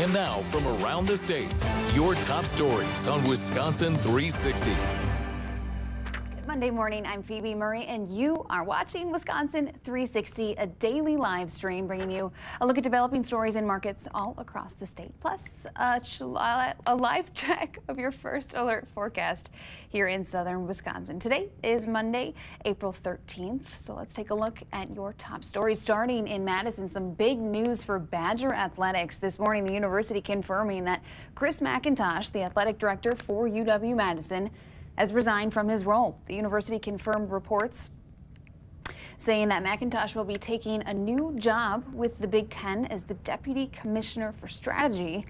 And now, from around the state, your top stories on Wisconsin 360. Monday morning, I'm Phoebe Murray, and you are watching Wisconsin 360, a daily live stream bringing you a look at developing stories in markets all across the state, plus a live check of your first alert forecast here in southern Wisconsin. Today is Monday, April 13th, so let's take a look at your top stories. Starting in Madison, some big news for Badger Athletics. This morning, the university confirming that Chris McIntosh, the athletic director for UW-Madison, has resigned from his role. The university confirmed reports saying that McIntosh will be taking a new job with the Big Ten as the Deputy Commissioner for Strategy.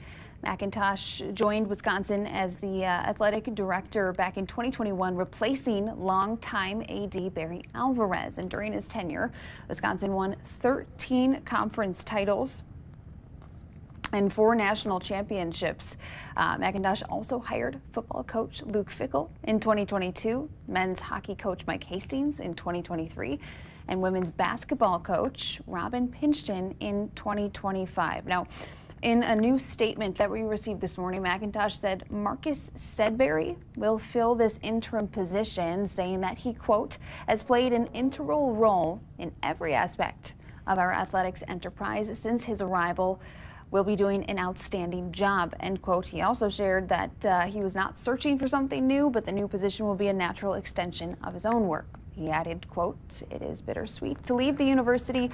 McIntosh joined Wisconsin as the athletic director back in 2021, replacing longtime AD Barry Alvarez. And during his tenure, Wisconsin won 13 conference titles and 4 national championships. McIntosh also hired football coach Luke Fickell in 2022, men's hockey coach Mike Hastings in 2023, and women's basketball coach Robin Pinchton in 2025. Now, in a new statement that we received this morning, McIntosh said Marcus Sedbury will fill this interim position, saying that he, quote, has played an integral role in every aspect of our athletics enterprise since his arrival. Will be doing an outstanding job, end quote. He also shared that he was not searching for something new, but the new position will be a natural extension of his own work. He added, quote, it is bittersweet to leave the University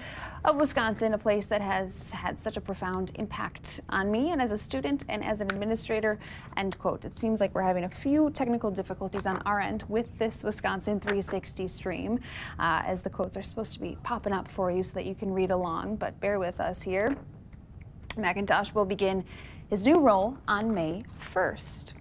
of Wisconsin, a place that has had such a profound impact on me and as a student and as an administrator, end quote. It seems like we're having a few technical difficulties on our end with this Wisconsin 360 stream, as the quotes are supposed to be popping up for you so that you can read along, but bear with us here. McIntosh will begin his new role on May 1st.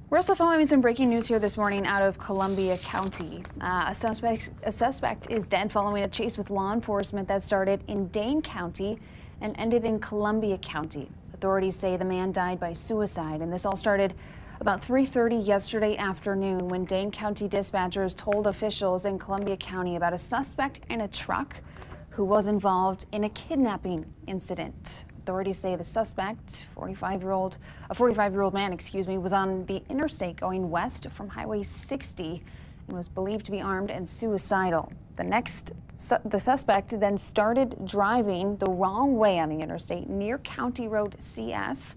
We're also following some breaking news here this morning out of Columbia County. A suspect is dead following a chase with law enforcement that started in Dane County and ended in Columbia County. Authorities say the man died by suicide, and this all started about 3:30 yesterday afternoon when Dane County dispatchers told officials in Columbia County about a suspect in a truck who was involved in a kidnapping incident. Authorities say the suspect, a 45-year-old man, was on the interstate going west from Highway 60 and was believed to be armed and suicidal. The suspect then started driving the wrong way on the interstate near County Road CS.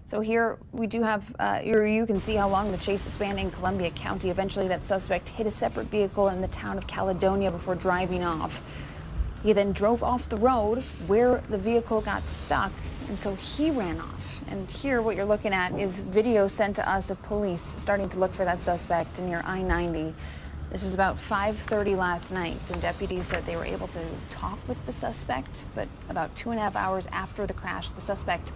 So here we do have, you can see how long the chase spanned in Columbia County. Eventually that suspect hit a separate vehicle in the town of Caledonia before driving off. He then drove off the road where the vehicle got stuck, and so he ran off. And here what you're looking at is video sent to us of police starting to look for that suspect near I-90. This was about 5:30 last night, and deputies said they were able to talk with the suspect, but about 2.5 hours after the crash, the suspect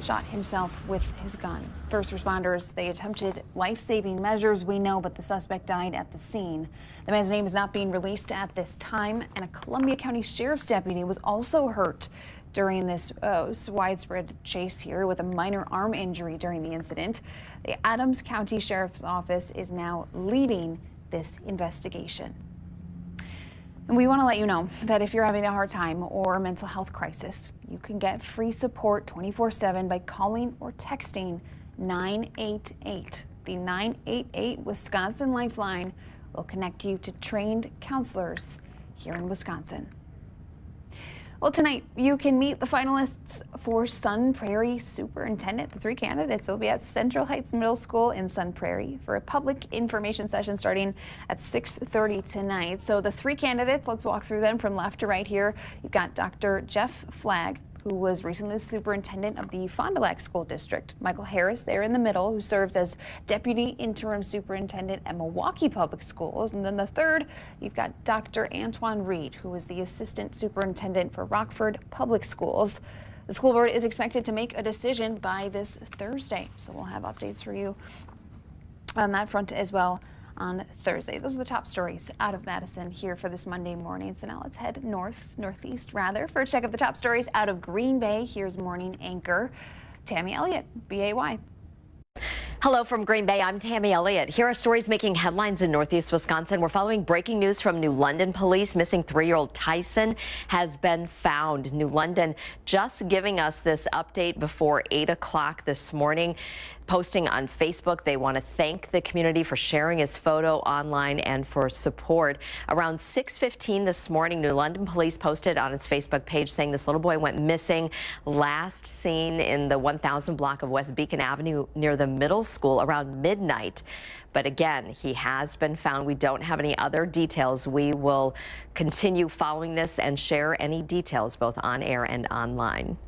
shot himself with his gun. First responders, they attempted life-saving measures, we know, but the suspect died at the scene. The man's name is not being released at this time, and a Columbia County Sheriff's deputy was also hurt during this widespread chase here with a minor arm injury during the incident. The Adams County Sheriff's Office is now leading this investigation. And we want to let you know that if you're having a hard time or a mental health crisis, you can get free support 24/7 by calling or texting 988. The 988 Wisconsin Lifeline will connect you to trained counselors here in Wisconsin. Well, tonight you can meet the finalists for Sun Prairie Superintendent. The 3 candidates will be at Central Heights Middle School in Sun Prairie for a public information session starting at 6:30 tonight. So the 3 candidates, let's walk through them from left to right here. You've got Dr. Jeff Flagg, who was recently the superintendent of the Fond du Lac School District. Michael Harris there in the middle, who serves as deputy interim superintendent at Milwaukee Public Schools. And then the third, you've got Dr. Antoine Reed, who is the assistant superintendent for Rockford Public Schools. The school board is expected to make a decision by this Thursday, so we'll have updates for you on that front as well on Thursday. Those are the top stories out of Madison here for this Monday morning. So now let's head northeast for a check of the top stories out of Green Bay. Here's morning anchor Tammy Elliott, BAY. Hello from Green Bay, I'm Tammy Elliott. Here are stories making headlines in Northeast Wisconsin. We're following breaking news from New London police. Missing 3-year-old Tyson has been found. New London just giving us this update before 8 o'clock this morning. Posting on Facebook, they want to thank the community for sharing his photo online and for support. Around 6:15 this morning, New London police posted on its Facebook page saying this little boy went missing, last seen in the 1000 block of West Beacon Avenue near the middle school around midnight. But again, he has been found. We don't have any other details. We will continue following this and share any details both on air and online.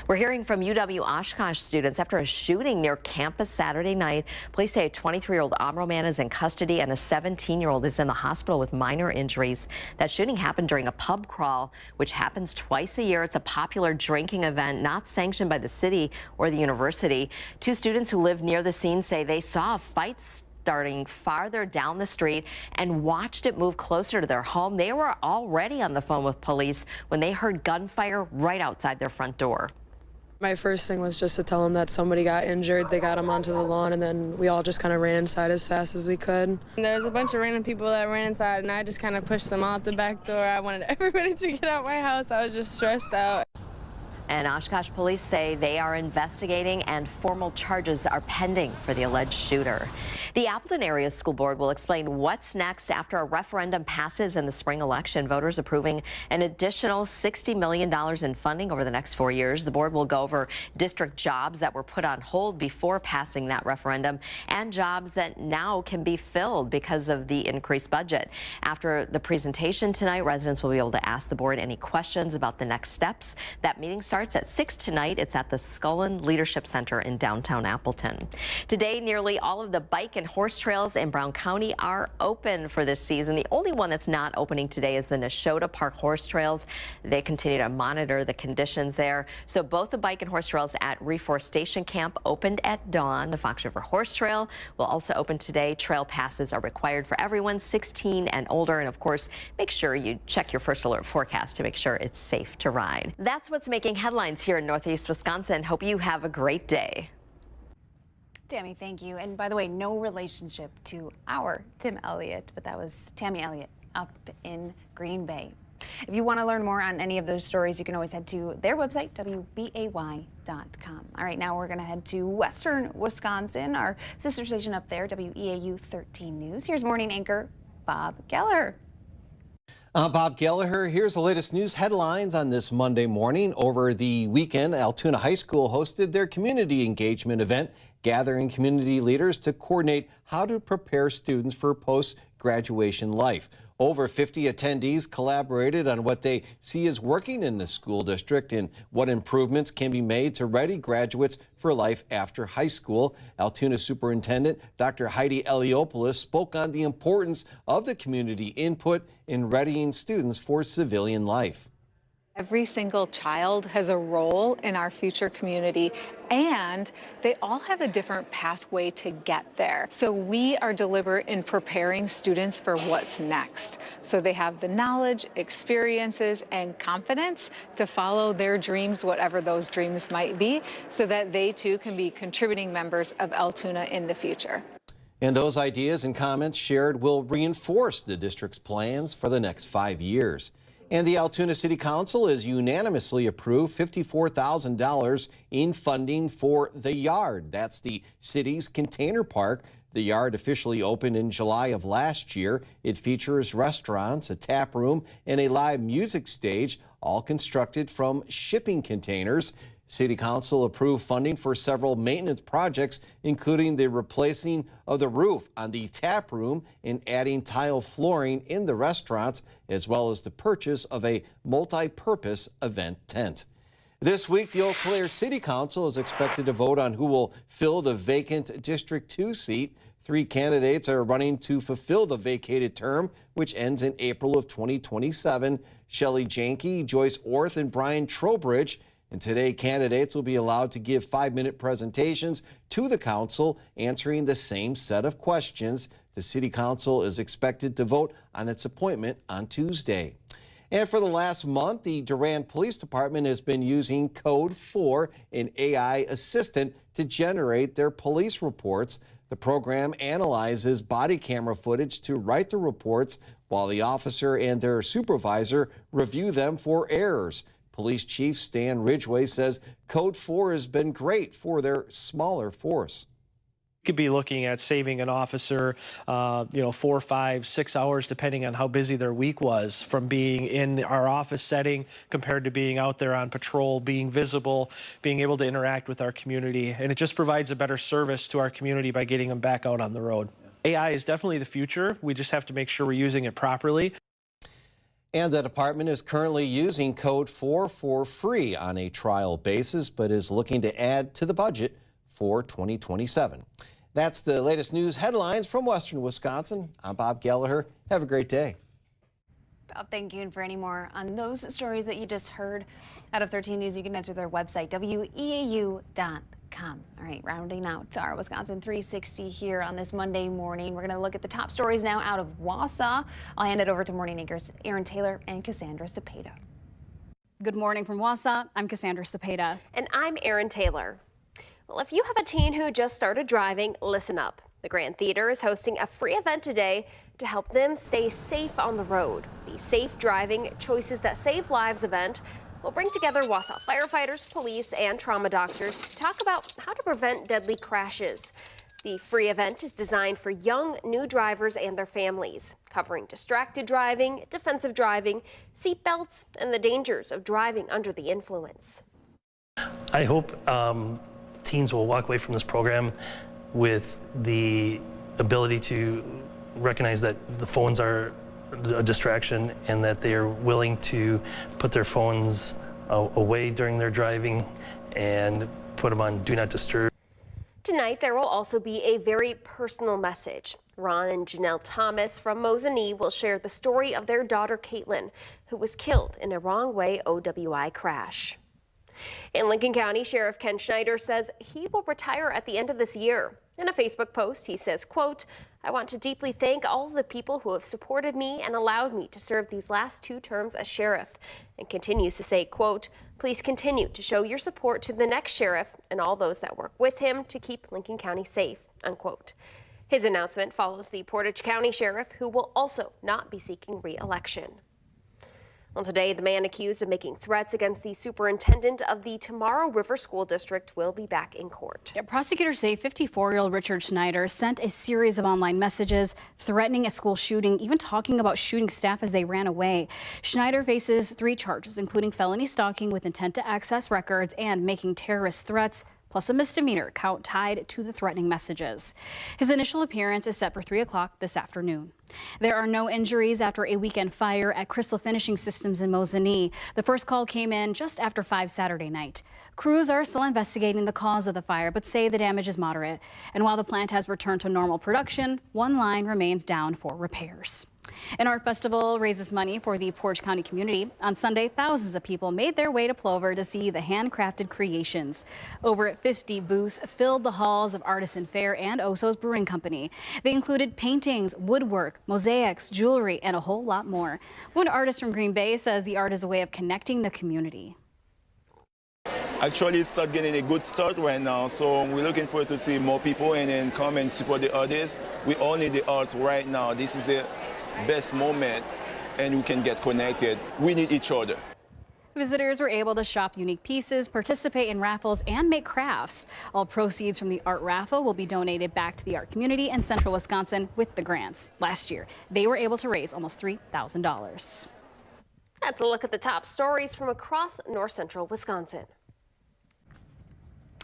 We're hearing from UW-Oshkosh students after a shooting near campus Saturday night. Police say a 23-year-old Amro man is in custody and a 17-year-old is in the hospital with minor injuries. That shooting happened during a pub crawl, which happens twice a year. It's a popular drinking event not sanctioned by the city or the university. Two students who live near the scene say they saw a fight starting farther down the street and watched it move closer to their home. They were already on the phone with police when they heard gunfire right outside their front door. My first thing was just to tell them that somebody got injured. They got him onto the lawn, and then we all just kind of ran inside as fast as we could. There was a bunch of random people that ran inside, and I just kind of pushed them out the back door. I wanted everybody to get out my house. I was just stressed out. And Oshkosh police say they are investigating and formal charges are pending for the alleged shooter. The Appleton Area School Board will explain what's next after a referendum passes in the spring election. Voters approving an additional $60 million in funding over the next 4 years. The board will go over district jobs that were put on hold before passing that referendum and jobs that now can be filled because of the increased budget. After the presentation tonight, residents will be able to ask the board any questions about the next steps. That meeting starts at 6 tonight. It's at the Scullin Leadership Center in downtown Appleton. Today, nearly all of the bike and horse trails in Brown County are open for this season. The only one that's not opening today is the Nashotah Park Horse Trails. They continue to monitor the conditions there. So both the bike and horse trails at Reforestation Camp opened at dawn. The Fox River Horse Trail will also open today. Trail passes are required for everyone 16 and older. And of course, make sure you check your first alert forecast to make sure it's safe to ride. That's what's making headlines here in Northeast Wisconsin. Hope you have a great day. Tammy, thank you. And by the way, no relationship to our Tim Elliott, but that was Tammy Elliott up in Green Bay. If you want to learn more on any of those stories, you can always head to their website, WBAY.com. All right, now we're going to head to Western Wisconsin, our sister station up there, WEAU 13 News. Here's morning anchor Bob Gellar. Bob Gallagher. Here's the latest news headlines on this Monday morning. Over the weekend, Altoona High School hosted their community engagement event, gathering community leaders to coordinate how to prepare students for post-graduation life. Over 50 attendees collaborated on what they see as working in the school district and what improvements can be made to ready graduates for life after high school. Altoona Superintendent Dr. Heidi Eliopoulos spoke on the importance of the community input in readying students for civilian life. Every single child has a role in our future community, and they all have a different pathway to get there. So we are deliberate in preparing students for what's next. So they have the knowledge, experiences, and confidence to follow their dreams, whatever those dreams might be, so that they too can be contributing members of Altoona in the future. And those ideas and comments shared will reinforce the district's plans for the next 5 years. And the Altoona City Council has unanimously approved $54,000 in funding for The Yard. That's the city's container park. The Yard officially opened in July of last year. It features restaurants, a tap room, and a live music stage, all constructed from shipping containers. City Council approved funding for several maintenance projects, including the replacing of the roof on the tap room and adding tile flooring in the restaurants, as well as the purchase of a multi-purpose event tent. This week, the Eau Claire City Council is expected to vote on who will fill the vacant District 2 seat. 3 candidates are running to fulfill the vacated term, which ends in April of 2027. Shelley Janke, Joyce Orth, and Brian Trowbridge. And today, candidates will be allowed to give 5-minute presentations to the council, answering the same set of questions. The City Council is expected to vote on its appointment on Tuesday. And for the last month, the Durand Police Department has been using Code 4, an AI assistant, to generate their police reports. The program analyzes body camera footage to write the reports while the officer and their supervisor review them for errors. Police Chief Stan Ridgway says Code 4 has been great for their smaller force. Could be looking at saving an officer, 4, 5, 6 hours, depending on how busy their week was, from being in our office setting compared to being out there on patrol, being visible, being able to interact with our community. And it just provides a better service to our community by getting them back out on the road. AI is definitely the future. We just have to make sure we're using it properly. And the department is currently using Code 4 for free on a trial basis, but is looking to add to the budget for 2027. That's the latest news headlines from Western Wisconsin. I'm Bob Gallagher. Have a great day. Bob, thank you. And for any more on those stories that you just heard out of 13 News, you can enter their website, weau.com. All right, rounding out our Wisconsin 360 here on this Monday morning. We're going to look at the top stories now out of Wausau. I'll hand it over to morning anchors Aaron Taylor and Cassandra Cepeda. Good morning from Wausau. I'm Cassandra Cepeda. And I'm Aaron Taylor. Well, if you have a teen who just started driving, listen up. The Grand Theater is hosting a free event today to help them stay safe on the road. The Safe Driving Choices That Save Lives event will bring together Wausau firefighters, police, and trauma doctors to talk about how to prevent deadly crashes. The free event is designed for young, new drivers and their families, covering distracted driving, defensive driving, seat belts, and the dangers of driving under the influence. I hope teens will walk away from this program with the ability to recognize that the phones are a distraction and that they are willing to put their phones away during their driving and put them on Do Not Disturb. Tonight, there will also be a very personal message. Ron and Janelle Thomas from Mosinee will share the story of their daughter, Caitlin, who was killed in a wrong-way OWI crash. In Lincoln County, Sheriff Ken Schneider says he will retire at the end of this year. In a Facebook post, he says, quote, "I want to deeply thank all of the people who have supported me and allowed me to serve these last 2 terms as sheriff," and continues to say, quote, "Please continue to show your support to the next sheriff and all those that work with him to keep Lincoln County safe," unquote. His announcement follows the Portage County Sheriff, who will also not be seeking re-election. Well, today, the man accused of making threats against the superintendent of the Tomorrow River School District will be back in court. Prosecutors say 54-year-old Richard Schneider sent a series of online messages threatening a school shooting, even talking about shooting staff as they ran away. Schneider faces 3 charges, including felony stalking with intent to access records and making terrorist threats, plus a misdemeanor count tied to the threatening messages. His initial appearance is set for 3 o'clock this afternoon. There are no injuries after a weekend fire at Crystal Finishing Systems in Mosinee. The first call came in just after 5 Saturday night. Crews are still investigating the cause of the fire, but say the damage is moderate. And while the plant has returned to normal production, 1 line remains down for repairs. An art festival raises money for the Portage County community. On Sunday, thousands of people made their way to Plover to see the handcrafted creations. Over 50 booths filled the halls of Artisan Fair and Oso's Brewing Company. They included paintings, woodwork, mosaics, jewelry, and a whole lot more. One artist from Green Bay says the art is a way of connecting the community. Actually, it's getting a good start right now, so we're looking forward to see more people and then come and support the artists. We all need the arts right now. This is the best moment, and we can get connected. We need each other. Visitors were able to shop unique pieces, participate in raffles, and make crafts. All proceeds from the art raffle will be donated back to the art community in central Wisconsin with the grants. Last year, they were able to raise almost $3,000. That's a look at the top stories from across north central Wisconsin.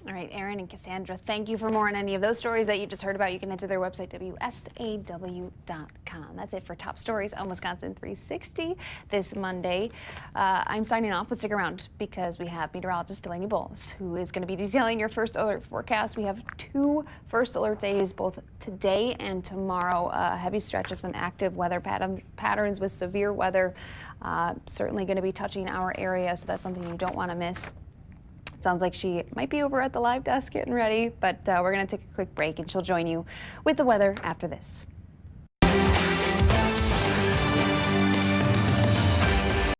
All right, Aaron and Cassandra, thank you. For more on any of those stories that you just heard about, you can head to their website, WSAW.com. That's it for Top Stories on Wisconsin 360 this Monday. I'm signing off, but stick around because we have meteorologist Delaney Bowles, who is going to be detailing your first alert forecast. We have 2 first alert days, both today and tomorrow. A heavy stretch of some active weather patterns with severe weather certainly going to be touching our area, so that's something you don't want to miss. Sounds like she might be over at the live desk getting ready, but we're going to take a quick break and she'll join you with the weather after this.